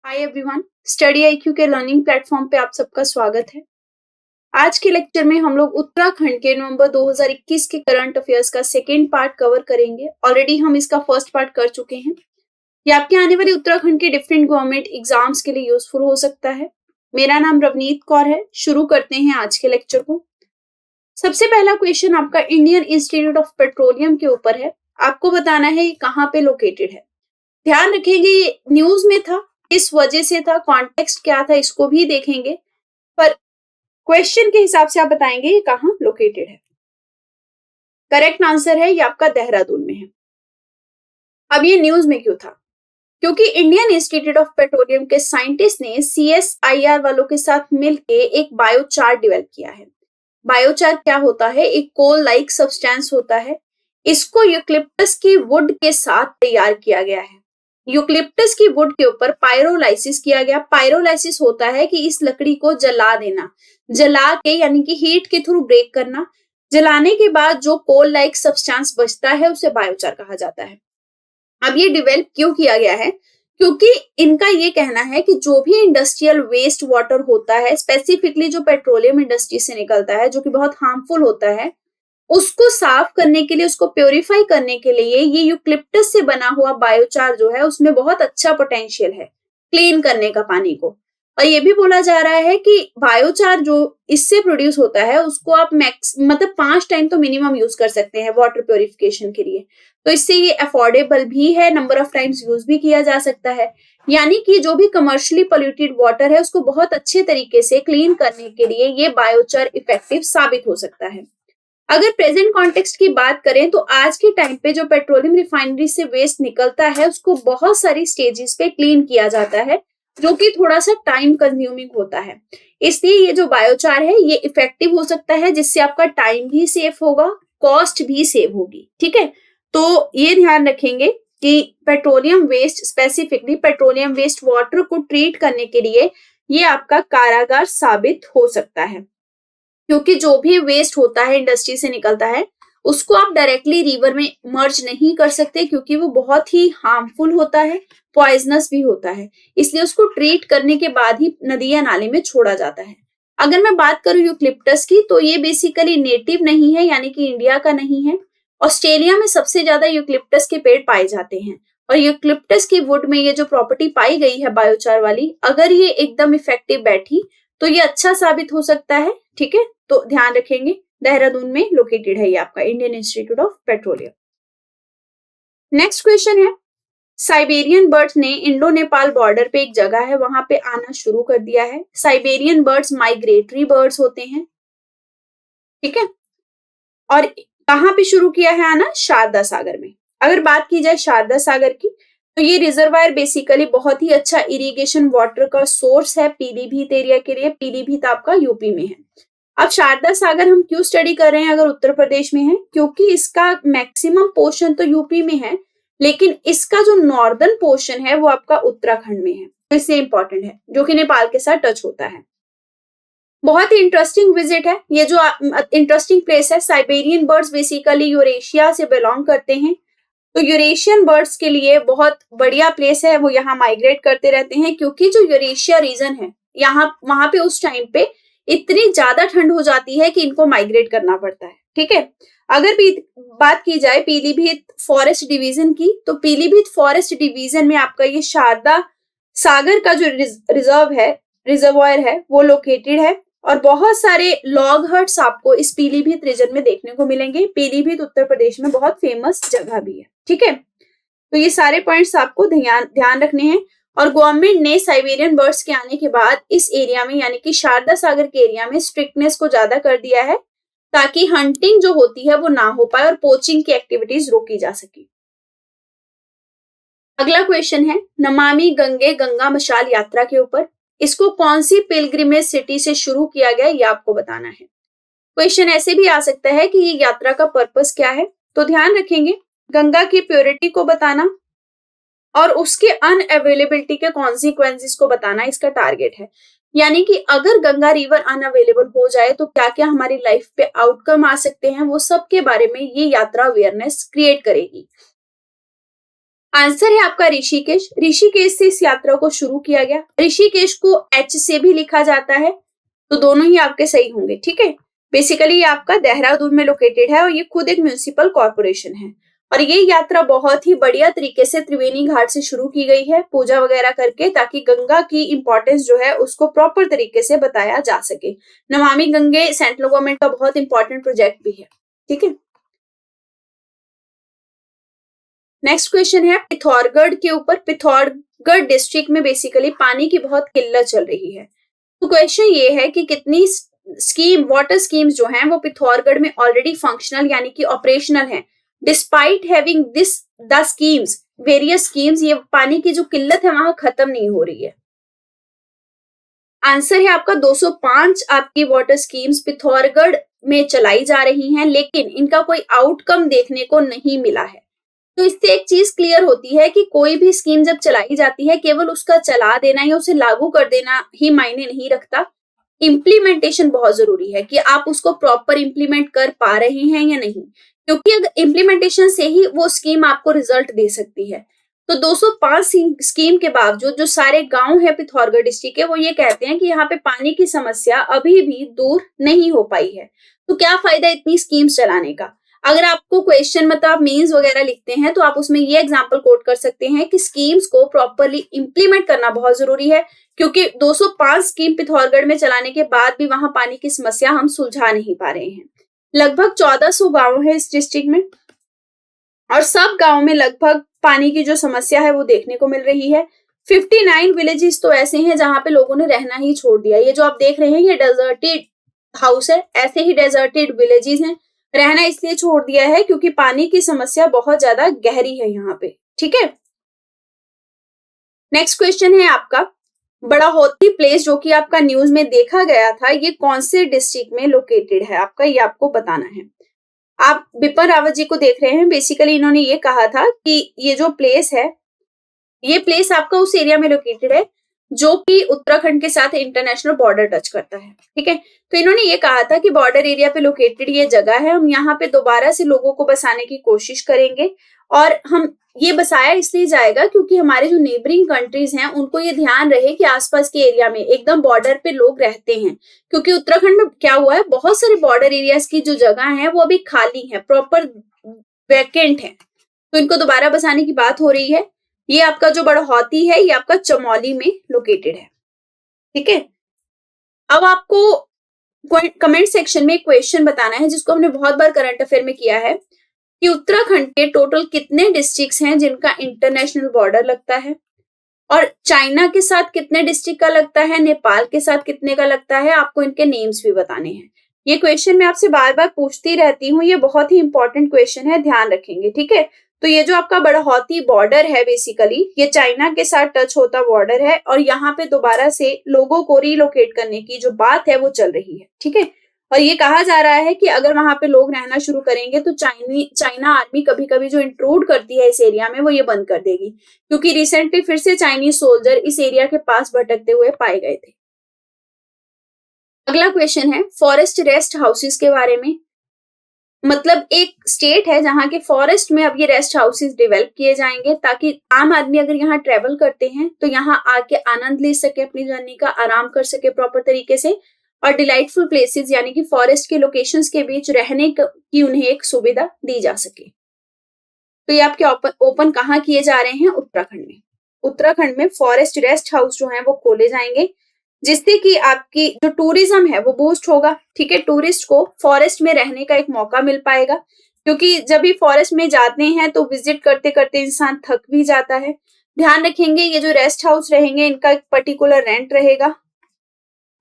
Hi everyone, study IQ के learning platform पे आप सबका स्वागत है। आज के लेक्चर में हम लोग उत्तराखंड के नवंबर 2021 के करंट अफेयर्स का सेकेंड पार्ट कवर करेंगे। ऑलरेडी हम इसका फर्स्ट पार्ट कर चुके हैं। ये आपके आने वाले उत्तराखंड के डिफरेंट गवर्नमेंट एग्जाम्स के लिए यूजफुल हो सकता है। मेरा नाम रवनीत कौर है। शुरू करते हैं आज के लेक्चर को। सबसे पहला क्वेश्चन आपका इंडियन इंस्टीट्यूट ऑफ पेट्रोलियम के ऊपर है। आपको बताना है ये कहाँ पे लोकेटेड है। ध्यान रखेंगे ये न्यूज में था, इस वजह से था, कॉन्टेक्स्ट क्या था इसको भी देखेंगे, पर क्वेश्चन के हिसाब से आप बताएंगे ये कहाँ लोकेटेड है। करेक्ट आंसर है ये आपका देहरादून में है। अब ये न्यूज में क्यों था? क्योंकि इंडियन इंस्टीट्यूट ऑफ पेट्रोलियम के साइंटिस्ट ने CSIR वालों के साथ मिलकर एक बायोचार डेवलप किया है। बायोचार क्या होता है? एक कोल लाइक सब्सटेंस होता है। इसको यूकलिप्टस की वुड के साथ तैयार किया गया है। यूकलिप्टस की वुड के ऊपर पायरोलाइसिस किया गया। पायरोलाइसिस होता है कि इस लकड़ी को जला देना, जला के यानी कि हीट के थ्रू ब्रेक करना। जलाने के बाद जो कोल लाइक सब्सटेंस बचता है उसे बायोचार कहा जाता है। अब ये डेवलप क्यों किया गया है? क्योंकि इनका ये कहना है कि जो भी इंडस्ट्रियल वेस्ट वाटर होता है, स्पेसिफिकली जो पेट्रोलियम इंडस्ट्री से निकलता है, जो कि बहुत हार्मफुल होता है, उसको साफ करने के लिए, उसको प्योरीफाई करने के लिए ये यूकलिप्टस से बना हुआ बायोचार जो है उसमें बहुत अच्छा पोटेंशियल है क्लीन करने का पानी को। और ये भी बोला जा रहा है कि बायोचार जो इससे प्रोड्यूस होता है उसको आप मतलब 5 टाइम तो मिनिमम यूज कर सकते हैं वाटर प्योरिफिकेशन के लिए। तो इससे ये अफोर्डेबल भी है, नंबर ऑफ टाइम्स यूज भी किया जा सकता है। यानी कि जो भी कमर्शियली पोल्यूटेड वाटर है उसको बहुत अच्छे तरीके से क्लीन करने के लिए ये बायोचार इफेक्टिव साबित हो सकता है। अगर प्रेजेंट कॉन्टेक्स्ट की बात करें तो आज के टाइम पे जो पेट्रोलियम रिफाइनरी से वेस्ट निकलता है उसको बहुत सारी स्टेजेस पे क्लीन किया जाता है, जो कि थोड़ा सा टाइम कंज्यूमिंग होता है। इसलिए ये जो बायोचार है ये इफेक्टिव हो सकता है, जिससे आपका टाइम भी सेव होगा, कॉस्ट भी सेव होगी। ठीक है, तो ये ध्यान रखेंगे कि petroleum waste, specifically petroleum waste water को ट्रीट करने के लिए ये आपका कारागार साबित हो सकता है। क्योंकि जो भी वेस्ट होता है इंडस्ट्री से निकलता है उसको आप डायरेक्टली रिवर में मर्ज नहीं कर सकते, क्योंकि वो बहुत ही हार्मफुल होता है, पॉइजनस भी होता है। इसलिए उसको ट्रीट करने के बाद ही नदी या नाले में छोड़ा जाता है। अगर मैं बात करूं यूकलिप्टस की, तो ये बेसिकली नेटिव नहीं है, यानी कि इंडिया का नहीं है। ऑस्ट्रेलिया में सबसे ज्यादा यूकलिप्टस के पेड़ पाए जाते हैं। और यूकलिप्टस की वुड में ये जो प्रॉपर्टी पाई गई है बायोचार वाली, अगर ये एकदम इफेक्टिव बैठी तो ये अच्छा साबित हो सकता है। ठीक है, तो ध्यान रखेंगे देहरादून में लोकेटेड है ये आपका Indian institute of petroleum. Next question है, साइबेरियन बर्ड्स ने इंडो नेपाल बॉर्डर पे एक जगह है वहां पे आना शुरू कर दिया है। साइबेरियन बर्ड्स माइग्रेटरी बर्ड्स होते हैं। ठीक है, और कहां पे शुरू किया है आना? शारदा सागर में। अगर बात की जाए शारदा सागर की, तो ये रिजर्वायर बेसिकली बहुत ही अच्छा इरिगेशन वाटर का सोर्स है पीलीभीत एरिया के लिए। पीलीभीत आपका यूपी में है। अब शारदा सागर हम क्यों स्टडी कर रहे हैं अगर उत्तर प्रदेश में है? क्योंकि इसका मैक्सिमम पोर्शन तो यूपी में है, लेकिन इसका जो नॉर्दर्न पोर्शन है वो आपका उत्तराखंड में है, तो इससे इंपॉर्टेंट है, जो कि नेपाल के साथ टच होता है। बहुत ही इंटरेस्टिंग विजिट है ये, जो इंटरेस्टिंग प्लेस है। साइबेरियन बर्ड्स बेसिकली यूरेशिया से बिलोंग करते हैं, तो यूरेशियन बर्ड्स के लिए बहुत बढ़िया प्लेस है। वो यहाँ माइग्रेट करते रहते हैं, क्योंकि जो यूरेशिया रीजन है यहाँ वहां पे उस टाइम पे इतनी ज्यादा ठंड हो जाती है कि इनको माइग्रेट करना पड़ता है। ठीक है, अगर बात की जाए पीलीभीत फॉरेस्ट डिवीजन की, तो पीलीभीत फॉरेस्ट डिवीजन में आपका ये शारदा सागर का जो रिजर्वायर है वो लोकेटेड है। और बहुत सारे लॉग हट्स आपको इस पीलीभीत रीजन में देखने को मिलेंगे। पीलीभीत उत्तर प्रदेश में बहुत फेमस जगह भी है। ठीक है, तो ये सारे पॉइंट्स आपको ध्यान रखने हैं। और गवर्नमेंट ने साइबेरियन बर्ड्स के आने के बाद इस एरिया में, यानी कि शारदा सागर के एरिया में स्ट्रिक्टनेस को ज्यादा कर दिया है, ताकि हंटिंग जो होती है वो ना हो पाए और पोचिंग की एक्टिविटीज रोकी जा सके। अगला क्वेश्चन है नमामि गंगे गंगा मशाल यात्रा के ऊपर। इसको कौन सी पिलग्रिमेज सिटी से शुरू किया गया ये आपको बताना है। क्वेश्चन ऐसे भी आ सकता है कि ये यात्रा का पर्पस क्या है, तो ध्यान रखेंगे गंगा की प्योरिटी को बताना और उसके अनअवेलेबिलिटी के कॉन्सिक्वेंसेस को बताना इसका टारगेट है। यानी कि अगर गंगा रिवर अनअवेलेबल हो जाए तो क्या क्या हमारी लाइफ पे आउटकम आ सकते हैं, वो सब के बारे में ये यात्रा अवेयरनेस क्रिएट करेगी। आंसर है आपका ऋषिकेश। ऋषिकेश से इस यात्रा को शुरू किया गया। ऋषिकेश को एच से भी लिखा जाता है, तो दोनों ही आपके सही होंगे। ठीक है, बेसिकली ये आपका देहरादून में लोकेटेड है और ये खुद एक म्युनिसिपल कॉर्पोरेशन है। और ये यात्रा बहुत ही बढ़िया तरीके से त्रिवेणी घाट से शुरू की गई है, पूजा वगैरह करके, ताकि गंगा की इंपॉर्टेंस जो है उसको प्रॉपर तरीके से बताया जा सके। नमामि गंगे सेंट्रल गवर्नमेंट का बहुत इंपॉर्टेंट प्रोजेक्ट भी है। ठीक है, नेक्स्ट क्वेश्चन है पिथौरगढ़ के ऊपर। पिथौरगढ़ डिस्ट्रिक्ट में बेसिकली पानी की बहुत किल्लत चल रही है। तो क्वेश्चन ये है कि कितनी वाटर स्कीम्स जो हैं वो पिथौरगढ़ में ऑलरेडी फंक्शनल यानी कि ऑपरेशनल हैं। Despite having this the schemes, various schemes, ये पानी की जो किल्लत है वहां खत्म नहीं हो रही है। आंसर है आपका 205 आपकी वाटर स्कीम्स पिथौरगढ़ में चलाई जा रही हैं, लेकिन इनका कोई आउटकम देखने को नहीं मिला है। तो इससे एक चीज क्लियर होती है कि कोई भी स्कीम जब चलाई जाती है, केवल उसका चला देना या उसे लागू कर देना ही मायने नहीं रखता। इम्प्लीमेंटेशन बहुत जरूरी है कि आप उसको प्रॉपर इम्प्लीमेंट कर पा रहे हैं या नहीं, क्योंकि अगर इम्प्लीमेंटेशन से ही वो स्कीम आपको रिजल्ट दे सकती है। तो 205 स्कीम के बावजूद जो सारे गांव है पिथौरगढ़ डिस्ट्रिक्ट के, वो ये कहते हैं कि यहाँ पे पानी की समस्या अभी भी दूर नहीं हो पाई है। तो क्या फायदा इतनी स्कीम्स चलाने का। अगर आपको क्वेश्चन मतलब आप मीन्स वगैरह लिखते हैं तो आप उसमें ये एग्जांपल कोट कर सकते हैं कि स्कीम्स को प्रॉपरली इंप्लीमेंट करना बहुत जरूरी है, क्योंकि 205 स्कीम पिथौरगढ़ में चलाने के बाद भी वहां पानी की समस्या हम सुलझा नहीं पा रहे हैं। लगभग 1400 गांव है इस डिस्ट्रिक्ट में और सब गांव में लगभग पानी की जो समस्या है वो देखने को मिल रही है। 59 विलेजेस तो ऐसे हैं जहां पे लोगों ने रहना ही छोड़ दिया। ये जो आप देख रहे हैं ये डेजर्टेड हाउस है, ऐसे ही डेजर्टेड विलेजेस हैं। रहना इसलिए छोड़ दिया है क्योंकि पानी की समस्या बहुत ज्यादा गहरी है यहाँ पे। ठीक है, नेक्स्ट क्वेश्चन है आपका बड़ाहोती प्लेस, जो कि आपका न्यूज में देखा गया था, ये कौन से डिस्ट्रिक्ट में लोकेटेड है आपका, ये आपको बताना है। आप बिपिन रावत जी को देख रहे हैं। बेसिकली इन्होंने ये कहा था कि ये जो प्लेस है, ये प्लेस आपका उस एरिया में लोकेटेड है जो कि उत्तराखंड के साथ इंटरनेशनल बॉर्डर टच करता है। ठीक है, तो इन्होंने ये कहा था कि बॉर्डर एरिया पे लोकेटेड ये जगह है, हम यहाँ पे दोबारा से लोगों को बसाने की कोशिश करेंगे। और हम ये बसाया इसलिए जाएगा क्योंकि हमारे जो नेबरिंग कंट्रीज हैं उनको ये ध्यान रहे कि आसपास के एरिया में एकदम बॉर्डर पे लोग रहते हैं। क्योंकि उत्तराखंड में क्या हुआ है, बहुत सारे बॉर्डर एरियाज की जो जगह है वो अभी खाली है, प्रॉपर वैकेंट है, तो इनको दोबारा बसाने की बात हो रही है। ये आपका जो बड़ौती है ये आपका चमोली में लोकेटेड है। ठीक है, अब आपको कमेंट सेक्शन में एक क्वेश्चन बताना है जिसको हमने बहुत बार करंट अफेयर में किया है कि उत्तराखंड के टोटल कितने डिस्ट्रिक्ट्स हैं जिनका इंटरनेशनल बॉर्डर लगता है, और चाइना के साथ कितने डिस्ट्रिक्ट का लगता है, नेपाल के साथ कितने का लगता है। आपको इनके नेम्स भी बताने हैं। ये क्वेश्चन मैं आपसे बार बार पूछती रहती हूँ, ये बहुत ही इंपॉर्टेंट क्वेश्चन है, ध्यान रखेंगे। ठीक है, तो ये जो आपका बड़ौती बॉर्डर है बेसिकली ये चाइना के साथ टच होता बॉर्डर है और यहाँ पे दोबारा से लोगों को रिलोकेट करने की जो बात है वो चल रही है। ठीक है, और ये कहा जा रहा है कि अगर वहां पे लोग रहना शुरू करेंगे तो चाइना आर्मी कभी कभी जो इंट्रूड करती है इस एरिया में वो ये बंद कर देगी, क्योंकि रिसेंटली फिर से चाइनीज सोल्जर इस एरिया के पास भटकते हुए पाए गए थे। अगला क्वेश्चन है फॉरेस्ट रेस्ट हाउसेस के बारे में। मतलब एक स्टेट है जहां के फॉरेस्ट में अब ये रेस्ट हाउसेस डेवलप किए जाएंगे ताकि आम आदमी अगर यहाँ ट्रेवल करते हैं तो यहाँ आके आनंद ले सके, अपनी जर्नी का आराम कर सके प्रॉपर तरीके से, और डिलाइटफुल प्लेसेस यानी कि फॉरेस्ट के लोकेशंस के बीच रहने की उन्हें एक सुविधा दी जा सके। तो ये आपके ओपन कहाँ किए जा रहे हैं, उत्तराखंड में। उत्तराखंड में फॉरेस्ट रेस्ट हाउस जो है वो खोले जाएंगे जिससे कि आपकी जो टूरिज्म है वो बूस्ट होगा। ठीक है, टूरिस्ट को फॉरेस्ट में रहने का एक मौका मिल पाएगा, क्योंकि जब भी फॉरेस्ट में जाते हैं तो विजिट करते करते इंसान थक भी जाता है। ध्यान रखेंगे ये जो रेस्ट हाउस रहेंगे इनका एक पर्टिकुलर रेंट रहेगा,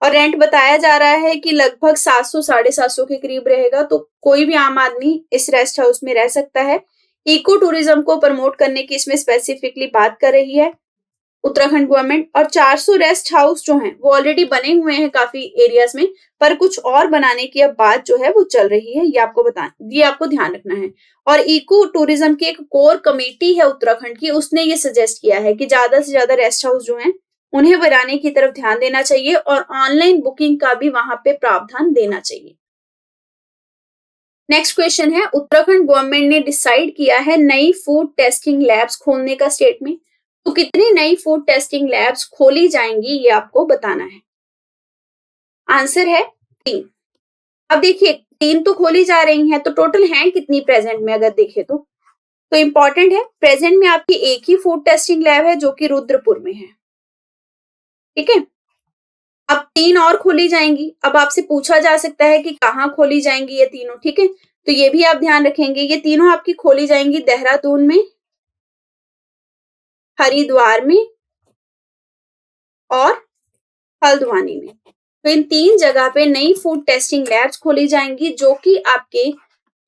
और रेंट बताया जा रहा है कि लगभग 700-750 के करीब रहेगा। तो कोई भी आम आदमी इस रेस्ट हाउस में रह सकता है। इको टूरिज्म को प्रमोट करने की इसमें स्पेसिफिकली बात कर रही है उत्तराखंड गवर्नमेंट। और 400 रेस्ट हाउस जो हैं वो ऑलरेडी बने हुए हैं काफी एरियाज में, पर कुछ और बनाने की अब बात जो है वो चल रही है, ये आपको ध्यान रखना है। और इको टूरिज्म की एक कोर कमेटी है उत्तराखंड की, उसने ये सजेस्ट किया है कि ज्यादा से ज्यादा रेस्ट हाउस जो हैं उन्हें बनाने की तरफ ध्यान देना चाहिए और ऑनलाइन बुकिंग का भी वहां पे प्रावधान देना चाहिए। नेक्स्ट क्वेश्चन है, उत्तराखंड गवर्नमेंट ने डिसाइड किया है नई फूड टेस्टिंग लैब्स खोलने का स्टेट में, तो कितनी नई फूड टेस्टिंग लैब्स खोली जाएंगी ये आपको बताना है। आंसर है 3। अब देखिए 3 तो खोली जा रही हैं, तो टोटल हैं कितनी प्रेजेंट में अगर देखें तो इंपॉर्टेंट है, प्रेजेंट में आपकी एक ही फूड टेस्टिंग लैब है जो कि रुद्रपुर में है। ठीक है, अब 3 और खोली जाएंगी। अब आपसे पूछा जा सकता है कि कहाँ खोली जाएंगी ये तीनों। ठीक है, तो ये भी आप ध्यान रखेंगे, ये तीनों आपकी खोली जाएंगी देहरादून में, हरिद्वार में और हल्द्वानी में। तो इन 3 जगह पे नई फूड टेस्टिंग लैब्स खोली जाएंगी जो कि आपके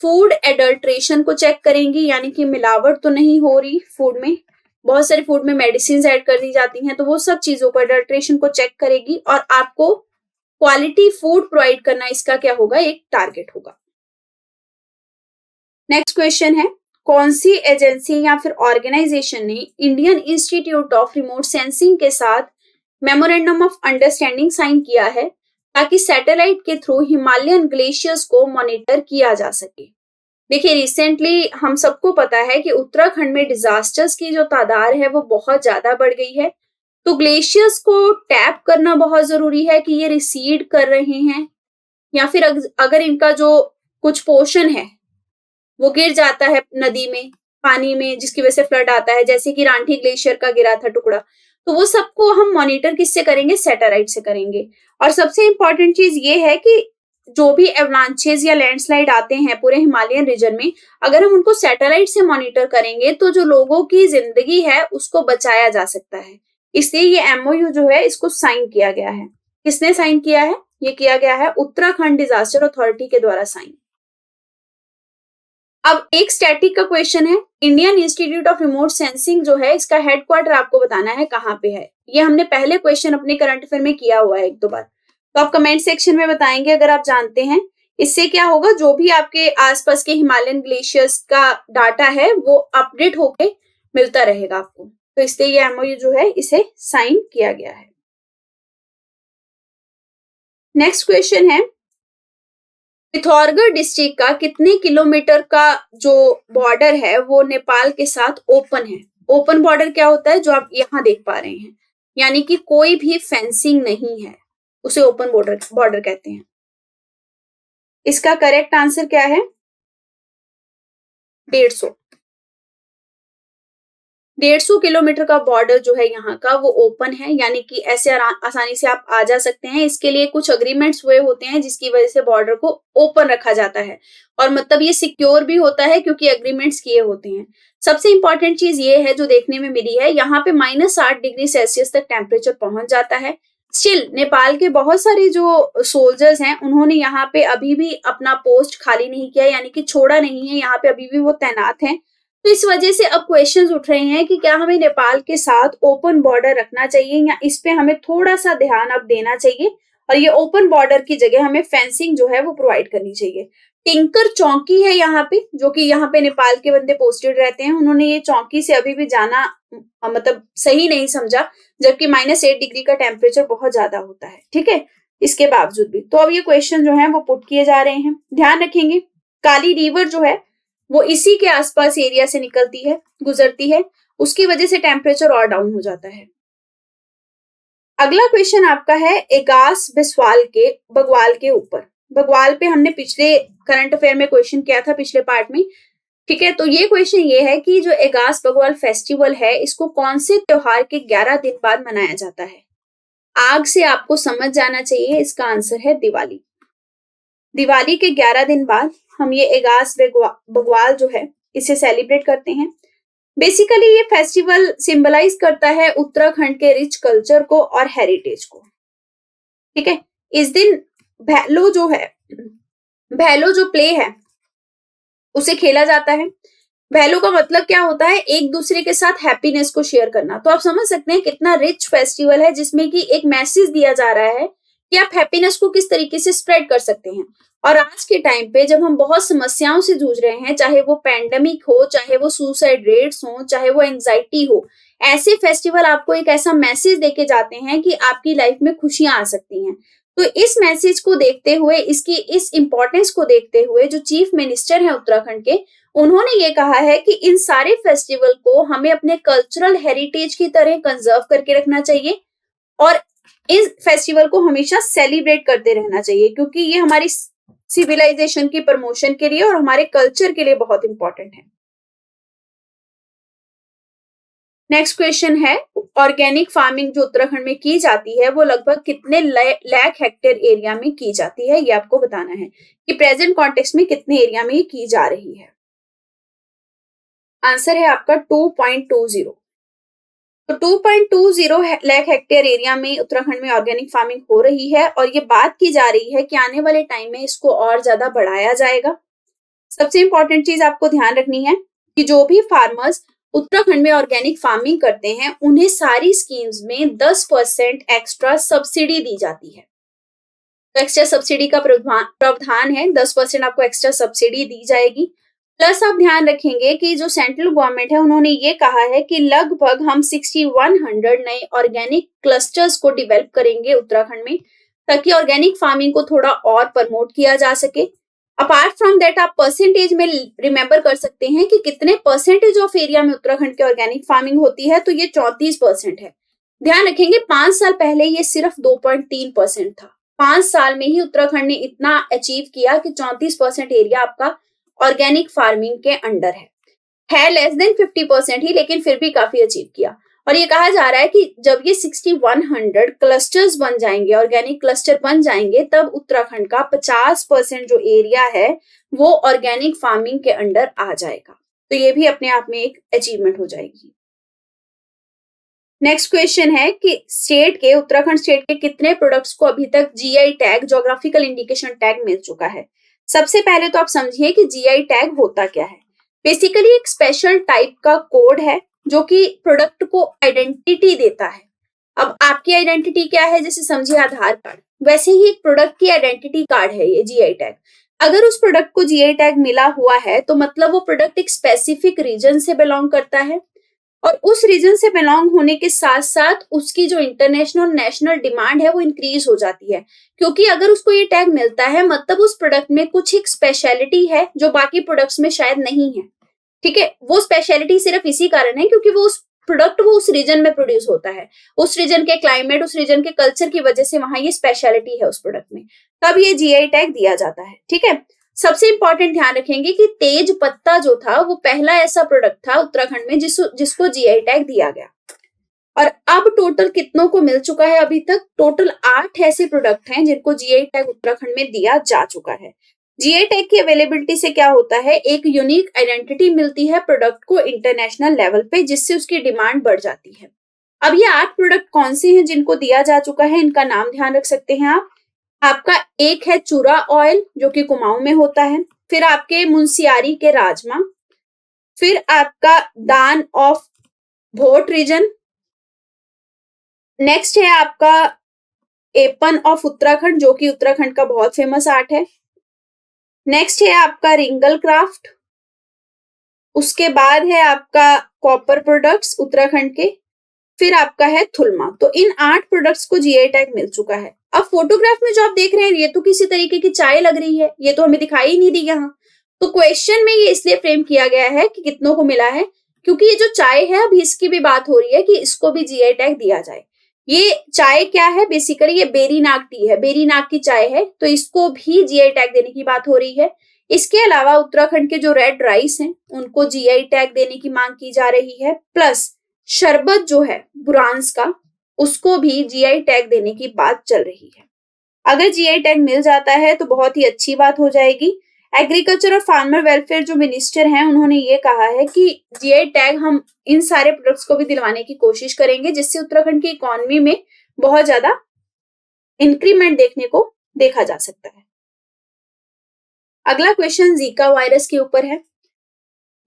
फूड एडल्ट्रेशन को चेक करेंगी, यानी कि मिलावट तो नहीं हो रही फूड में। बहुत सारे फूड में मेडिसिन ऐड कर दी जाती हैं, तो वो सब चीजों को, एडल्ट्रेशन को चेक करेगी और आपको क्वालिटी फूड प्रोवाइड करना इसका क्या होगा, एक टारगेट होगा। नेक्स्ट क्वेश्चन है, कौन सी एजेंसी या फिर ऑर्गेनाइजेशन ने Indian institute of remote sensing के साथ मेमोरेंडम ऑफ अंडरस्टैंडिंग साइन किया है ताकि सैटेलाइट के थ्रू हिमालयन ग्लेशियर्स को मॉनिटर किया जा सके। देखिए रिसेंटली हम सबको पता है कि उत्तराखंड में डिजास्टर्स की जो तादाद है वो बहुत ज्यादा बढ़ गई है, तो ग्लेशियर्स को टैप करना बहुत जरूरी है कि ये रिसीड कर रहे हैं या फिर अगर इनका जो कुछ पोर्शन है वो गिर जाता है नदी में, पानी में, जिसकी वजह से फ्लड आता है, जैसे कि रांठी ग्लेशियर का गिरा था टुकड़ा, तो वो सबको हम मॉनिटर किससे करेंगे, सैटेलाइट से करेंगे। और सबसे इंपॉर्टेंट चीज ये है कि जो भी एवलांचेस या लैंडस्लाइड आते हैं पूरे हिमालयन रीजन में, अगर हम उनको सैटेलाइट से मॉनिटर करेंगे तो जो लोगों की जिंदगी है उसको बचाया जा सकता है। इसलिए ये एमओयू जो है इसको साइन किया गया है। किसने साइन किया है, ये किया गया है उत्तराखंड डिजास्टर अथॉरिटी के द्वारा साइन। अब एक स्टैटिक का क्वेश्चन है, Indian institute of remote sensing जो है इसका हेडक्वार्टर आपको बताना है कहाँ पे है। ये हमने पहले क्वेश्चन अपने करंट अफेयर में किया हुआ है 1-2 बार, तो आप कमेंट सेक्शन में बताएंगे अगर आप जानते हैं। इससे क्या होगा, जो भी आपके आसपास के हिमालयन ग्लेशियर्स का डाटा है वो अपडेट होके मिलता रहेगा आपको, तो इसलिए ये एमओयू जो है इसे साइन किया गया है। नेक्स्ट क्वेश्चन है, पिथौरागढ़ डिस्ट्रिक्ट का कितने किलोमीटर का जो बॉर्डर है वो नेपाल के साथ ओपन है। ओपन बॉर्डर क्या होता है, जो आप यहाँ देख पा रहे हैं, यानी कि कोई भी फेंसिंग नहीं है, उसे ओपन बॉर्डर कहते हैं। इसका करेक्ट आंसर क्या है, 150 किलोमीटर का बॉर्डर जो है यहाँ का वो ओपन है, यानी कि ऐसे आसानी से आप आ जा सकते हैं। इसके लिए कुछ अग्रीमेंट्स हुए होते हैं जिसकी वजह से बॉर्डर को ओपन रखा जाता है, और मतलब ये सिक्योर भी होता है क्योंकि अग्रीमेंट्स किए होते हैं। सबसे इंपॉर्टेंट चीज ये है जो देखने में मिली है, यहाँ पे -8 डिग्री सेल्सियस तक टेम्परेचर पहुंच जाता है। स्टिल नेपाल के बहुत सारे जो सोल्जर्स हैं उन्होंने यहाँ पे अभी भी अपना पोस्ट खाली नहीं किया, यानी कि छोड़ा नहीं है, यहाँ पे अभी भी वो तैनात हैं। तो इस वजह से अब क्वेश्चंस उठ रहे हैं कि क्या हमें नेपाल के साथ ओपन बॉर्डर रखना चाहिए या इस पे हमें थोड़ा सा ध्यान अब देना चाहिए, और ये ओपन बॉर्डर की जगह हमें फेंसिंग जो है वो प्रोवाइड करनी चाहिए। टिंकर चौकी है यहाँ पे, जो कि यहाँ पे नेपाल के बंदे पोस्टेड रहते हैं, उन्होंने ये चौकी से अभी भी जाना मतलब सही नहीं समझा, जबकि -8 डिग्री का टेम्परेचर बहुत ज्यादा होता है। ठीक है, इसके बावजूद भी तो अब ये क्वेश्चन जो है वो पुट किए जा रहे हैं। ध्यान रखेंगे, काली रिवर जो है वो इसी के आसपास एरिया से निकलती है, गुजरती है, उसकी वजह से टेम्परेचर और डाउन हो जाता है। अगला क्वेश्चन आपका है एगास बिस्वाल के बगवाल के ऊपर। बगवाल पे हमने पिछले करंट अफेयर में क्वेश्चन किया था, पिछले पार्ट में। ठीक है, तो ये क्वेश्चन ये है कि जो एगास बगवाल फेस्टिवल है इसको कौन से त्योहार के 11 दिन बाद मनाया जाता है। आग से आपको समझ जाना चाहिए, इसका आंसर है दिवाली। दिवाली के 11 दिन बाद हम ये एगास बगवाल जो है इसे सेलिब्रेट करते हैं। बेसिकली ये फेस्टिवल सिंबलाइज करता है उत्तराखंड के रिच कल्चर को और हेरिटेज को। ठीक है, इस दिन भैलो जो प्ले है उसे खेला जाता है। भैलो का मतलब क्या होता है, एक दूसरे के साथ हैप्पीनेस को शेयर करना। तो आप समझ सकते हैं कितना रिच फेस्टिवल है जिसमें कि एक मैसेज दिया जा रहा है कि आप हैप्पीनेस को किस तरीके से स्प्रेड कर सकते हैं। और आज के टाइम पे जब हम बहुत समस्याओं से जूझ रहे हैं, चाहे वो पैंडेमिक हो, चाहे वो सुसाइड रेट्स हो, चाहे वो एंजाइटी हो, ऐसे फेस्टिवल आपको एक ऐसा मैसेज देके जाते हैं कि आपकी लाइफ में खुशियां आ सकती हैं। तो इस मैसेज को देखते हुए, इसकी इस इंपॉर्टेंस को देखते हुए जो चीफ मिनिस्टर हैं उत्तराखंड के, उन्होंने ये कहा है कि इन सारे फेस्टिवल को हमें अपने कल्चरल हेरिटेज की तरह कंजर्व करके रखना चाहिए और इस फेस्टिवल को हमेशा सेलिब्रेट करते रहना चाहिए, क्योंकि ये हमारी सिविलाइजेशन की प्रमोशन के लिए और हमारे कल्चर के लिए बहुत इंपॉर्टेंट है। नेक्स्ट क्वेश्चन है, ऑर्गेनिक फार्मिंग जो उत्तराखंड में की जाती है वो लगभग कितने लाख हेक्टेयर एरिया में की जाती है, ये आपको बताना है कि प्रेजेंट कॉन्टेक्स्ट में कितने एरिया में ये की जा रही है। आंसर है आपका 2.20। तो 2.20 लाख हेक्टेयर एरिया में उत्तराखंड में ऑर्गेनिक फार्मिंग हो रही है और ये बात की जा रही है कि आने वाले टाइम में इसको और ज्यादा बढ़ाया जाएगा। सबसे इंपॉर्टेंट चीज आपको ध्यान रखनी है कि जो भी फार्मर्स उत्तराखंड में ऑर्गेनिक फार्मिंग करते हैं उन्हें सारी स्कीम्स में 10% एक्स्ट्रा सब्सिडी दी जाती है। तो एक्स्ट्रा सब्सिडी का प्रावधान है, 10% आपको एक्स्ट्रा सब्सिडी दी जाएगी। प्लस आप ध्यान रखेंगे कि जो सेंट्रल गवर्नमेंट है उन्होंने ये कहा है कि लगभग हम 6100 नए ऑर्गेनिक क्लस्टर्स को डेवलप करेंगे उत्तराखंड में, ताकि ऑर्गेनिक फार्मिंग को थोड़ा और प्रमोट किया जा सके। अपार्ट फ्रॉम दैट आप परसेंटेज में रिमेंबर कर सकते हैं कि कितने परसेंटेज ऑफ एरिया में उत्तराखंड के ऑर्गेनिक फार्मिंग होती है, तो ये 34% है। ध्यान रखेंगे 5 साल पहले ये सिर्फ 2.3% था। 5 साल में ही उत्तराखंड ने इतना अचीव किया कि 34% एरिया आपका ऑर्गेनिक फार्मिंग के अंडर है लेस देन 50% ही, लेकिन फिर भी काफी अचीव किया। और ये कहा जा रहा है कि जब ये 6100 क्लस्टर्स बन जाएंगे, ऑर्गेनिक क्लस्टर बन जाएंगे, तब उत्तराखंड का 50% जो एरिया है वो ऑर्गेनिक फार्मिंग के अंडर आ जाएगा। तो ये भी अपने आप में एक अचीवमेंट हो जाएगी। नेक्स्ट क्वेश्चन है कि उत्तराखंड स्टेट के कितने प्रोडक्ट्स को अभी तक GI tag, geographical indication tag मिल चुका है। सबसे पहले तो आप समझिए कि जीआई टैग होता क्या है। बेसिकली एक स्पेशल टाइप का कोड है जो कि प्रोडक्ट को आइडेंटिटी देता है। अब आपकी आइडेंटिटी क्या है, जैसे समझिए आधार कार्ड, वैसे ही एक प्रोडक्ट की आइडेंटिटी कार्ड है ये जीआई टैग। अगर उस प्रोडक्ट को जीआई टैग मिला हुआ है तो मतलब वो प्रोडक्ट एक स्पेसिफिक रीजन से बिलोंग करता है और उस रीजन से बिलोंग होने के साथ साथ उसकी जो इंटरनेशनल नेशनल डिमांड है वो इंक्रीज हो जाती है, क्योंकि अगर उसको ये टैग मिलता है मतलब उस प्रोडक्ट में कुछ एक स्पेशलिटी है जो बाकी प्रोडक्ट्स में शायद नहीं है। ठीक है, वो स्पेशलिटी सिर्फ इसी कारण है क्योंकि वो उस प्रोडक्ट वो उस रीजन में प्रोड्यूस होता है, उस रीजन के क्लाइमेट, उस रीजन के कल्चर की वजह से वहां ये स्पेशलिटी है उस प्रोडक्ट में, तब ये जीआई टैग दिया जाता है। ठीक है, सबसे इंपॉर्टेंट ध्यान रखेंगे कि तेज पत्ता जो था वो पहला ऐसा प्रोडक्ट था उत्तराखंड में जिसको जीआई टैग दिया गया। और अब टोटल कितनों को मिल चुका है, अभी तक टोटल 8 ऐसे प्रोडक्ट हैं जिनको जीआई टैग उत्तराखंड में दिया जा चुका है। जीआई टैग की अवेलेबिलिटी से क्या होता है, एक यूनिक आइडेंटिटी मिलती है प्रोडक्ट को इंटरनेशनल लेवल पे, जिससे उसकी डिमांड बढ़ जाती है। अब ये 8 प्रोडक्ट कौन से हैं जिनको दिया जा चुका है, इनका नाम ध्यान रख सकते हैं आप। आपका एक है चूरा ऑयल जो कि कुमाऊं में होता है, फिर आपके मुंशियारी के राजमा, फिर आपका दान ऑफ भोट रीजन, नेक्स्ट है आपका एपन ऑफ उत्तराखंड जो कि उत्तराखंड का बहुत फेमस आर्ट है, नेक्स्ट है आपका रिंगल क्राफ्ट, उसके बाद है आपका कॉपर प्रोडक्ट्स उत्तराखंड के, फिर आपका है थुलमा। तो इन 8 प्रोडक्ट्स को जीआई टैग मिल चुका है। अब फोटोग्राफ में जो आप देख रहे हैं ये तो किसी तरीके की चाय लग रही है, ये तो हमें दिखाई ही नहीं दी यहाँ। तो क्वेश्चन में ये इसलिए फ्रेम किया गया है कि कितनों को मिला है, क्योंकि ये जो चाय है अभी इसकी भी बात हो रही है कि इसको भी जीआई टैग दिया जाए। ये चाय क्या है, बेसिकली ये बेरीनाग टी है, बेरीनाग की चाय है, तो इसको भी जीआई टैग देने की बात हो रही है। इसके अलावा उत्तराखंड के जो रेड राइस हैं उनको जीआई टैग देने की मांग की जा रही है, प्लस शरबत जो है बुरांस का उसको भी जीआई टैग देने की बात चल रही है। अगर जीआई टैग मिल जाता है तो बहुत ही अच्छी बात हो जाएगी। एग्रीकल्चर और फार्मर वेलफेयर जो मिनिस्टर हैं उन्होंने ये कहा है कि जीआई टैग हम इन सारे प्रोडक्ट्स को भी दिलवाने की कोशिश करेंगे, जिससे उत्तराखंड की इकोनॉमी में बहुत ज्यादा इंक्रीमेंट देखने को देखा जा सकता है। अगला क्वेश्चन जीका वायरस के ऊपर है।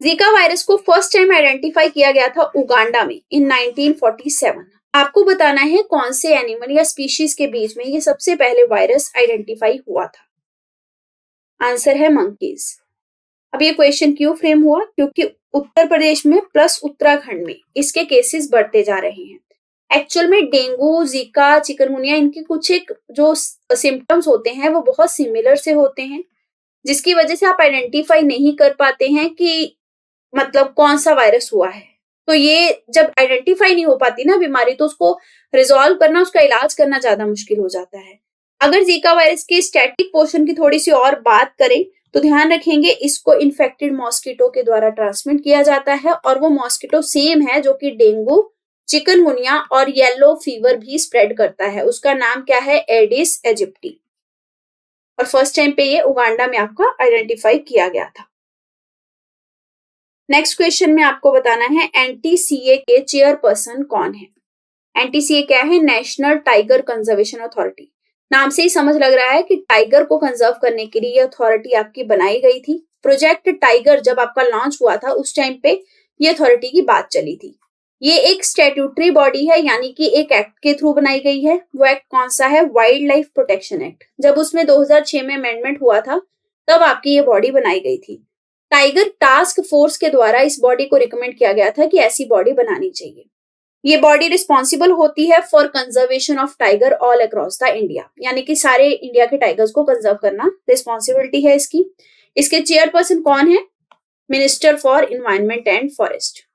जीका वायरस को फर्स्ट टाइम आइडेंटिफाई किया गया था उगांडा में इन 1947। आपको बताना है कौन से एनिमल या स्पीशीज के बीच में ये सबसे पहले वायरस आइडेंटिफाई हुआ था। आंसर है मंकीज। अब ये क्वेश्चन क्यों फ्रेम हुआ, क्योंकि उत्तर प्रदेश में प्लस उत्तराखंड में इसके केसेस बढ़ते जा रहे हैं। एक्चुअल में डेंगू, जीका, चिकनगुनिया इनके कुछ एक जो सिम्टम्स होते हैं वो बहुत सिमिलर से होते हैं, जिसकी वजह से आप आइडेंटिफाई नहीं कर पाते हैं कि मतलब कौन सा वायरस हुआ है। तो ये जब आइडेंटिफाई नहीं हो पाती ना बीमारी, तो उसको रिजॉल्व करना, उसका इलाज करना ज्यादा मुश्किल हो जाता है। अगर जीका वायरस के स्टैटिक पोर्शन की थोड़ी सी और बात करें तो ध्यान रखेंगे इसको इन्फेक्टेड मॉस्किटो के द्वारा ट्रांसमिट किया जाता है, और वो मॉस्किटो सेम है जो कि डेंगू, चिकनगुनिया और येलो फीवर भी स्प्रेड करता है। उसका नाम क्या है? Aedes aegypti. और फर्स्ट टाइम पे ये उगांडा में आपका आइडेंटिफाई किया गया था। नेक्स्ट क्वेश्चन में आपको बताना है एनटीसीए के चेयरपर्सन कौन है। एनटीसीए क्या है? National tiger conservation authority. नाम से ही समझ लग रहा है कि टाइगर को कंजर्व करने के लिए ये अथॉरिटी आपकी बनाई गई थी। प्रोजेक्ट टाइगर जब आपका लॉन्च हुआ था उस टाइम पे ये अथॉरिटी की बात चली थी। ये एक स्टैट्यूटरी बॉडी है, यानी कि एक एक्ट के थ्रू बनाई गई है। वो एक्ट कौन सा है? Wild life protection act. जब उसमें 2006 में अमेंडमेंट हुआ था तब आपकी ये बॉडी बनाई गई थी। टाइगर टास्क फोर्स के द्वारा इस बॉडी को रिकमेंड किया गया था कि ऐसी बॉडी बनानी चाहिए। ये बॉडी रिस्पॉन्सिबल होती है for conservation of tiger all across the India, यानी कि सारे इंडिया के टाइगर्स को कंजर्व करना रिस्पॉन्सिबिलिटी है इसकी। इसके चेयरपर्सन कौन है? Minister for environment and forest.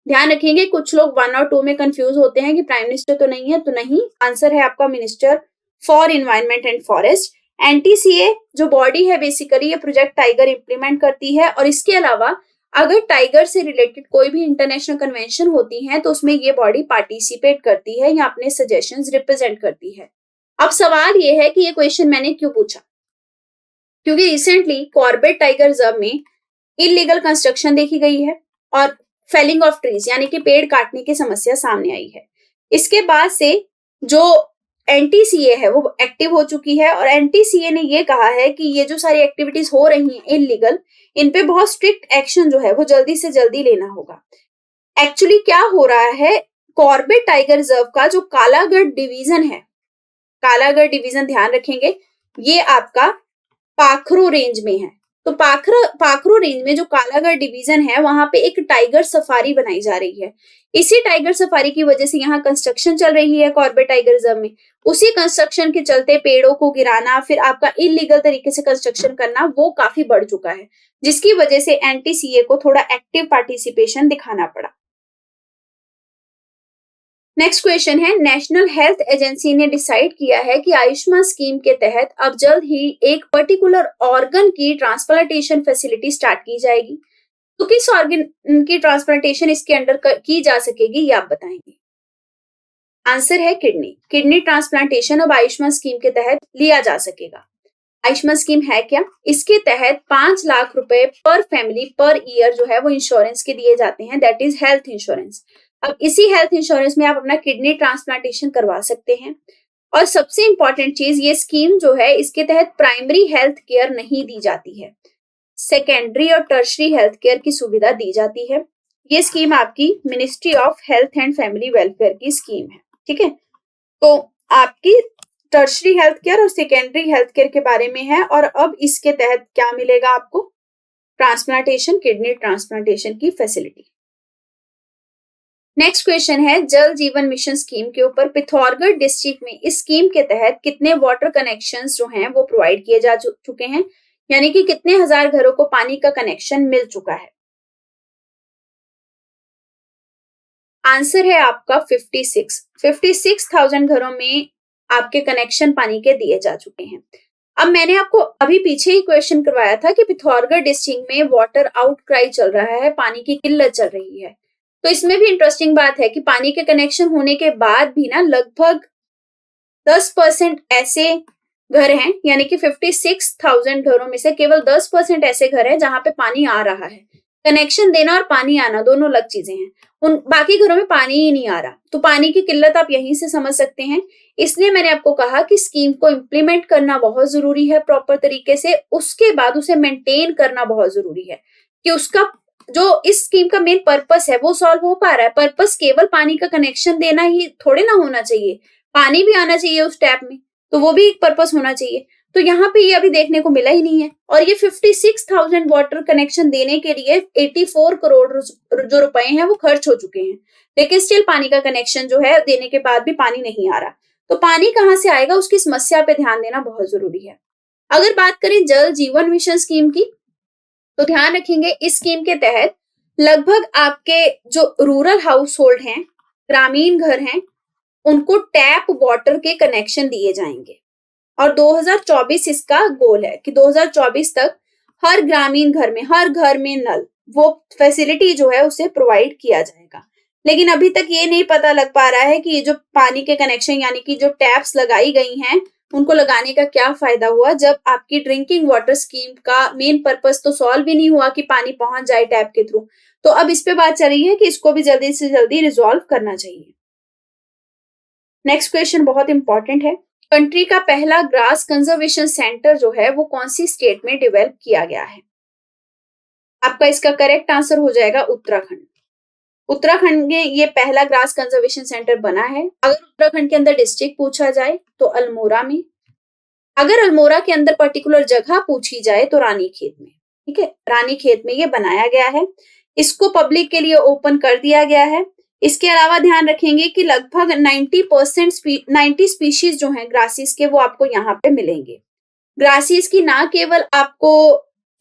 ध्यान रखेंगे कुछ लोग 1 और 2 में कंफ्यूज होते हैं कि प्राइम मिनिस्टर तो नहीं है, तो नहीं, आंसर है आपका minister for environment and forest. NTCA जो बॉडी है बेसिकली ये प्रोजेक्ट टाइगर इंप्लीमेंट करती है, और इसके अलावा अगर टाइगर से रिलेटेड कोई भी इंटरनेशनल कन्वेंशन होती है तो उसमें ये बॉडी पार्टिसिपेट करती है या अपने सजेशंस रिप्रेजेंट करती है। अब सवाल ये है कि ये क्वेश्चन मैंने क्यों पूछा, क्योंकि रिसेंटली कॉर्बेट टाइगर रिजर्व में इलीगल कंस्ट्रक्शन देखी गई है और फेलिंग ऑफ ट्रीज यानी कि पेड़ काटने की समस्या सामने आई है। इसके बाद से जो एनटीसीए है वो एक्टिव हो चुकी है, और एनटीसीए ने ये कहा है कि ये जो सारी एक्टिविटीज हो रही हैं इलीगल, इन पे बहुत स्ट्रिक्ट एक्शन जो है वो जल्दी से जल्दी लेना होगा। एक्चुअली क्या हो रहा है, कॉर्बेट टाइगर रिजर्व का जो कालागढ़ डिवीजन है, कालागढ़ डिवीजन ध्यान रखेंगे ये आपका पाखरो रेंज में है। तो पाखरो रेंज में जो कालागढ़ डिवीजन है वहां पे एक टाइगर सफारी बनाई जा रही है। इसी टाइगर सफारी की वजह से यहाँ कंस्ट्रक्शन चल रही है कॉर्बेट टाइगर रिजर्व में। उसी कंस्ट्रक्शन के चलते पेड़ों को गिराना, फिर आपका इलीगल तरीके से कंस्ट्रक्शन करना वो काफी बढ़ चुका है, जिसकी वजह से एनटीसीए को थोड़ा एक्टिव पार्टिसिपेशन दिखाना पड़ा। नेक्स्ट क्वेश्चन है, नेशनल हेल्थ एजेंसी ने डिसाइड किया है कि आयुष्मान स्कीम के तहत अब जल्द ही एक पर्टिकुलर ऑर्गन की ट्रांसप्लांटेशन फैसिलिटी स्टार्ट की जाएगी। तो किस ऑर्गन की ट्रांसप्लांटेशन इसके अंडर की जा सकेगी ये आप बताएंगे। आंसर है किडनी। किडनी ट्रांसप्लांटेशन अब आयुष्मान स्कीम के तहत लिया जा सकेगा। आयुष्मान स्कीम है क्या? इसके तहत 5 लाख रुपए पर फैमिली पर ईयर जो है वो इंश्योरेंस के दिए जाते हैं, दैट इज हेल्थ इंश्योरेंस। अब इसी हेल्थ इंश्योरेंस में आप अपना किडनी ट्रांसप्लांटेशन करवा सकते हैं। और सबसे इंपॉर्टेंट चीज, ये स्कीम जो है इसके तहत प्राइमरी हेल्थ केयर नहीं दी जाती है, सेकेंडरी और टर्शरी हेल्थ केयर की सुविधा दी जाती है। ये स्कीम आपकी ministry of health and family welfare की स्कीम है, ठीक है। तो आपकी टर्शरी हेल्थ केयर और सेकेंडरी हेल्थ केयर के बारे में है, और अब इसके तहत क्या मिलेगा आपको? ट्रांसप्लांटेशन, किडनी ट्रांसप्लांटेशन की फैसिलिटी। नेक्स्ट क्वेश्चन है, जल जीवन मिशन स्कीम के ऊपर पिथौरागढ़ डिस्ट्रिक्ट में इस स्कीम के तहत कितने वाटर कनेक्शंस जो हैं वो प्रोवाइड किए जा चुके हैं, यानी कि कितने हजार घरों को पानी का कनेक्शन मिल चुका है। आंसर है आपका 56,000 घरों में आपके कनेक्शन पानी के दिए जा चुके हैं। अब मैंने आपको अभी पीछे ही क्वेश्चन करवाया था कि पिथौरागढ़ डिस्ट्रिक्ट में वाटर आउटक्राई चल रहा है, पानी की किल्लत चल रही है। तो इसमें भी इंटरेस्टिंग बात है कि पानी के कनेक्शन होने के बाद भी ना लगभग 10% ऐसे घर हैं, यानी कि 56,000 घरों में से केवल 10% ऐसे घर हैं जहां पे पानी आ रहा है। कनेक्शन देना और पानी आना दोनों अलग चीजें हैं, उन बाकी घरों में पानी ही नहीं आ रहा। तो पानी की किल्लत आप यहीं से समझ सकते हैं। इसलिए मैंने आपको कहा कि स्कीम को इम्प्लीमेंट करना बहुत जरूरी है प्रॉपर तरीके से, उसके बाद उसे मेंटेन करना बहुत जरूरी है कि उसका जो इस स्कीम का मेन पर्पस है वो सॉल्व हो पा रहा है। पर्पस केवल पानी का कनेक्शन देना ही थोड़े ना होना चाहिए, पानी भी आना चाहिए उस टैप में, तो वो भी एक पर्पस होना चाहिए। तो यहाँ पे ये अभी देखने को मिला ही नहीं है। और ये 56,000 वाटर कनेक्शन देने के लिए 84 करोड़ जो रुपए हैं वो खर्च हो चुके हैं, लेकिन स्टिल पानी का कनेक्शन जो है देने के बाद भी पानी नहीं आ रहा। तो पानी कहाँ से आएगा, उसकी समस्या पे ध्यान देना बहुत जरूरी है। अगर बात करें जल जीवन मिशन स्कीम की, तो ध्यान रखेंगे इस स्कीम के तहत लगभग आपके जो रूरल हाउस होल्ड हैं, ग्रामीण घर हैं, उनको टैप वाटर के कनेक्शन दिए जाएंगे। और 2024 इसका गोल है कि 2024 तक हर ग्रामीण घर में, हर घर में नल, वो फैसिलिटी जो है उसे प्रोवाइड किया जाएगा। लेकिन अभी तक ये नहीं पता लग पा रहा है कि ये जो पानी के कनेक्शन यानी कि जो टैप्स लगाई गई हैं उनको लगाने का क्या फायदा हुआ, जब आपकी ड्रिंकिंग वाटर स्कीम का मेन पर्पस तो सॉल्व भी नहीं हुआ कि पानी पहुंच जाए टैप के थ्रू। तो अब इस पे बात चल रही है कि इसको भी जल्दी से जल्दी रिजॉल्व करना चाहिए। नेक्स्ट क्वेश्चन बहुत इंपॉर्टेंट है। कंट्री का पहला ग्रास कंजर्वेशन सेंटर जो है वो कौन सी स्टेट में डेवलप किया गया है? आपका इसका करेक्ट आंसर हो जाएगा उत्तराखंड। उत्तराखंड में ये पहला ग्रास कंजर्वेशन सेंटर बना है। अगर उत्तराखंड के अंदर डिस्ट्रिक्ट पूछा जाए तो अल्मोड़ा में, अगर अल्मोड़ा के अंदर पर्टिकुलर जगह पूछी जाए तो रानीखेत में। ठीक है, रानीखेत में ये बनाया गया है। इसको पब्लिक के लिए ओपन कर दिया गया है। इसके अलावा ध्यान रखेंगे कि लगभग 90 स्पीशीज जो हैं ग्रासीज के वो आपको यहाँ पे मिलेंगे। ग्रासीज की ना केवल आपको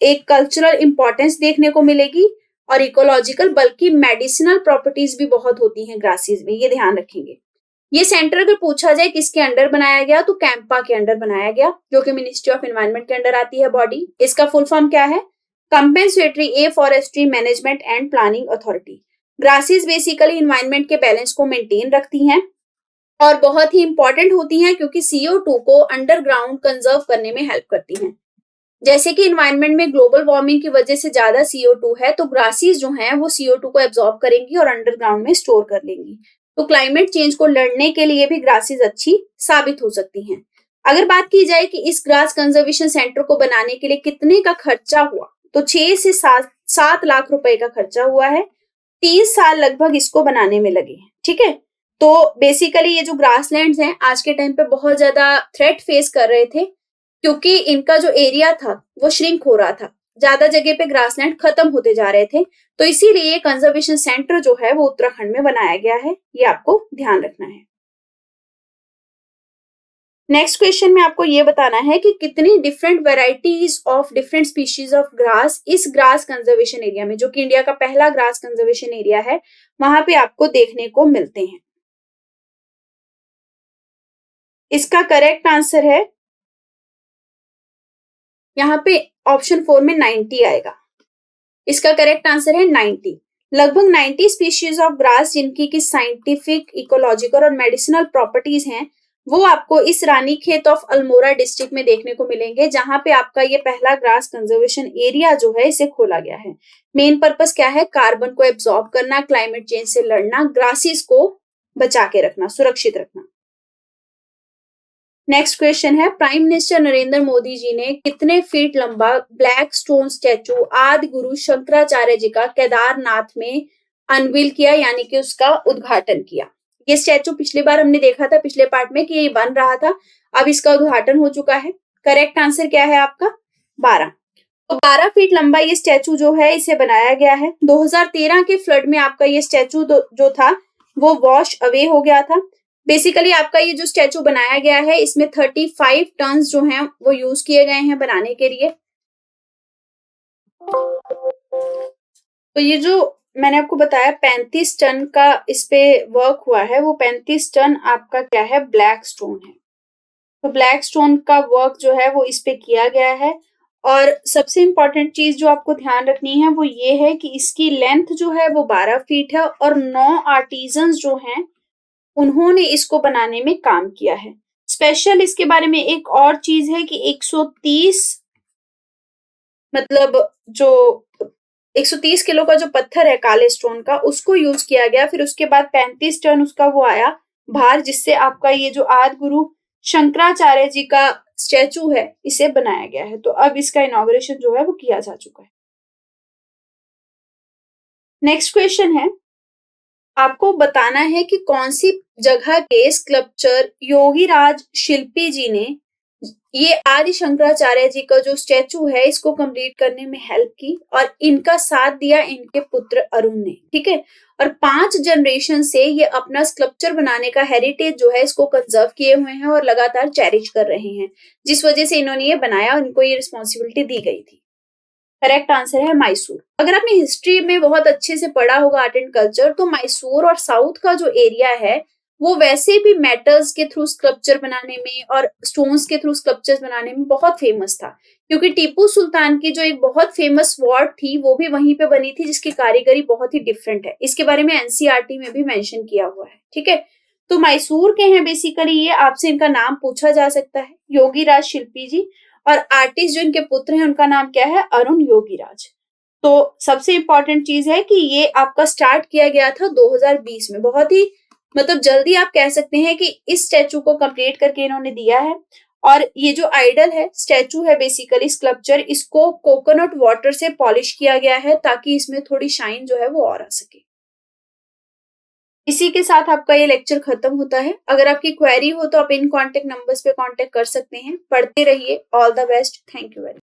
एक कल्चरल इंपॉर्टेंस देखने को मिलेगी और इकोलॉजिकल, बल्कि मेडिसिनल प्रॉपर्टीज भी बहुत होती हैं ग्रासीज में, ये ध्यान रखेंगे। ये सेंटर अगर पूछा जाए किसके अंडर बनाया गया तो कैंपा के अंडर बनाया गया, जो कि मिनिस्ट्री ऑफ एनवायरनमेंट के अंडर आती है बॉडी। इसका फुल फॉर्म क्या है? Compensatory A forestry management and planning authority. Grasses basically environment के बैलेंस को मेंटेन रखती हैं और बहुत ही इंपॉर्टेंट होती हैं क्योंकि CO2 को अंडरग्राउंड कंजर्व करने में हेल्प करती हैं। जैसे कि इन्वायरमेंट में ग्लोबल वार्मिंग की वजह से ज्यादा CO2 है, तो ग्रासेस जो हैं वो CO2 को एब्जॉर्ब करेंगी और अंडरग्राउंड में स्टोर कर लेंगी। तो क्लाइमेट चेंज को लड़ने के लिए भी ग्रासेस अच्छी साबित हो सकती हैं। अगर बात की जाए कि इस ग्रास कंजर्वेशन सेंटर को बनाने के लिए कितने का खर्चा हुआ, तो 6 से 7 लाख रुपए का खर्चा हुआ है। 30 साल लगभग इसको बनाने में लगे हैं। ठीक है, तो बेसिकली ये जो ग्रासलैंड्स हैं आज के टाइम पे बहुत ज्यादा थ्रेट फेस कर रहे थे क्योंकि इनका जो एरिया था वो श्रिंक हो रहा था, ज्यादा जगह पे ग्रासलैंड खत्म होते जा रहे थे। तो इसीलिए कंजर्वेशन सेंटर जो है वो उत्तराखंड में बनाया गया है, ये आपको ध्यान रखना है। नेक्स्ट क्वेश्चन में आपको ये बताना है कि कितनी different varieties of different species of grass इस ग्रास कंजर्वेशन एरिया में, जो कि इंडिया का पहला ग्रास कंजर्वेशन एरिया है, वहां पे आपको देखने को मिलते हैं। इसका करेक्ट आंसर है यहाँ पे ऑप्शन 4 में 90 आएगा। इसका करेक्ट आंसर है 90। लगभग 90 स्पीशीज ऑफ ग्रास जिनकी की साइंटिफिक, इकोलॉजिकल और मेडिसिनल प्रॉपर्टीज हैं, वो आपको इस रानीखेत ऑफ अल्मोड़ा डिस्ट्रिक्ट में देखने को मिलेंगे, जहां पे आपका ये पहला ग्रास कंजर्वेशन एरिया जो है इसे खोला गया है। मेन पर्पस क्या है? कार्बन को एब्जॉर्ब करना, क्लाइमेट चेंज से लड़ना, ग्रासेस को बचा के रखना, सुरक्षित रखना। नेक्स्ट क्वेश्चन है, प्राइम मिनिस्टर नरेंद्र मोदी जी ने कितने फीट लंबा ब्लैक स्टोन स्टैचू आदि गुरु शंकराचार्य जी का केदारनाथ में अनवील किया, यानी कि उसका उद्घाटन किया? ये स्टैचू पिछली बार हमने देखा था पिछले पार्ट में कि ये बन रहा था, अब इसका उद्घाटन हो चुका है। करेक्ट आंसर क्या है आपका? 12। तो 12 फीट लंबा ये स्टैचू जो है इसे बनाया गया है। 2013 के फ्लड में आपका ये स्टैचू जो था वो वॉश अवे हो गया था। बेसिकली आपका ये जो स्टैचू बनाया गया है इसमें 35 टन जो हैं वो यूज किए गए हैं बनाने के लिए। तो ये जो मैंने आपको बताया 35 टन का इस पे वर्क हुआ है, वो 35 टन आपका क्या है? ब्लैक स्टोन है। तो ब्लैक स्टोन का वर्क जो है वो इस पे किया गया है। और सबसे इंपॉर्टेंट चीज जो आपको ध्यान रखनी है वो ये है कि इसकी लेंथ जो है वो 12 फीट है और 9 आर्टिजन्स जो हैं उन्होंने इसको बनाने में काम किया है। स्पेशल इसके बारे में एक और चीज है कि 130 मतलब जो 130 किलो का जो पत्थर है काले स्टोन का उसको यूज किया गया। फिर उसके बाद 35 टन उसका वो आया भार, जिससे आपका ये जो आदि गुरु शंकराचार्य जी का स्टैचू है इसे बनाया गया है। तो अब इसका इनॉग्रेशन जो है वो किया जा चुका है। नेक्स्ट क्वेश्चन है, आपको बताना है कि कौन सी जगह के स्कल्पचर योगीराज शिल्पी जी ने ये आदि शंकराचार्य जी का जो स्टैचू है इसको कंप्लीट करने में हेल्प की और इनका साथ दिया इनके पुत्र अरुण ने, ठीक है। और 5 जनरेशन से ये अपना स्कल्पचर बनाने का हेरिटेज जो है इसको कंजर्व किए हुए हैं और लगातार चेरिश कर रहे हैं, जिस वजह से इन्होंने ये बनाया, इनको ये रिस्पॉन्सिबिलिटी दी गई थी। करेक्ट आंसर है मैसूर। अगर आपने हिस्ट्री में बहुत अच्छे से पढ़ा होगा आर्ट एंड कल्चर, तो मैसूर और साउथ का जो एरिया है वो वैसे भी मेटल्स के थ्रू स्कल्पचर बनाने में और स्टोन्स के थ्रू स्कल्पचर्स बनाने में बहुत फेमस था, क्योंकि टीपू सुल्तान की जो एक बहुत फेमस वॉर्ड थी वो भी वहीं पे बनी थी, जिसकी कारीगरी बहुत ही डिफरेंट है। इसके बारे में एनसीईआरटी में भी मेंशन किया हुआ है, ठीक है। तो मैसूर के हैं बेसिकली ये, आपसे इनका नाम पूछा जा सकता है, योगीराज शिल्पी जी। और आर्टिस्ट जो इनके पुत्र हैं उनका नाम क्या है, अरुण योगीराज। तो सबसे इंपॉर्टेंट चीज है कि ये आपका स्टार्ट किया गया था 2020 में, बहुत ही मतलब जल्दी आप कह सकते हैं कि इस स्टैचू को कंप्लीट करके इन्होंने दिया है। और ये जो आइडल है, स्टैचू है बेसिकली स्कल्पचर, इसको कोकोनट वाटर से पॉलिश किया गया है ताकि इसमें थोड़ी शाइन जो है वो और आ सके। इसी के साथ आपका ये लेक्चर खत्म होता है। अगर आपकी क्वेरी हो तो आप इन कॉन्टेक्ट नंबर्स पे कॉन्टेक्ट कर सकते हैं। पढ़ते रहिए। All the best. Thank you very much.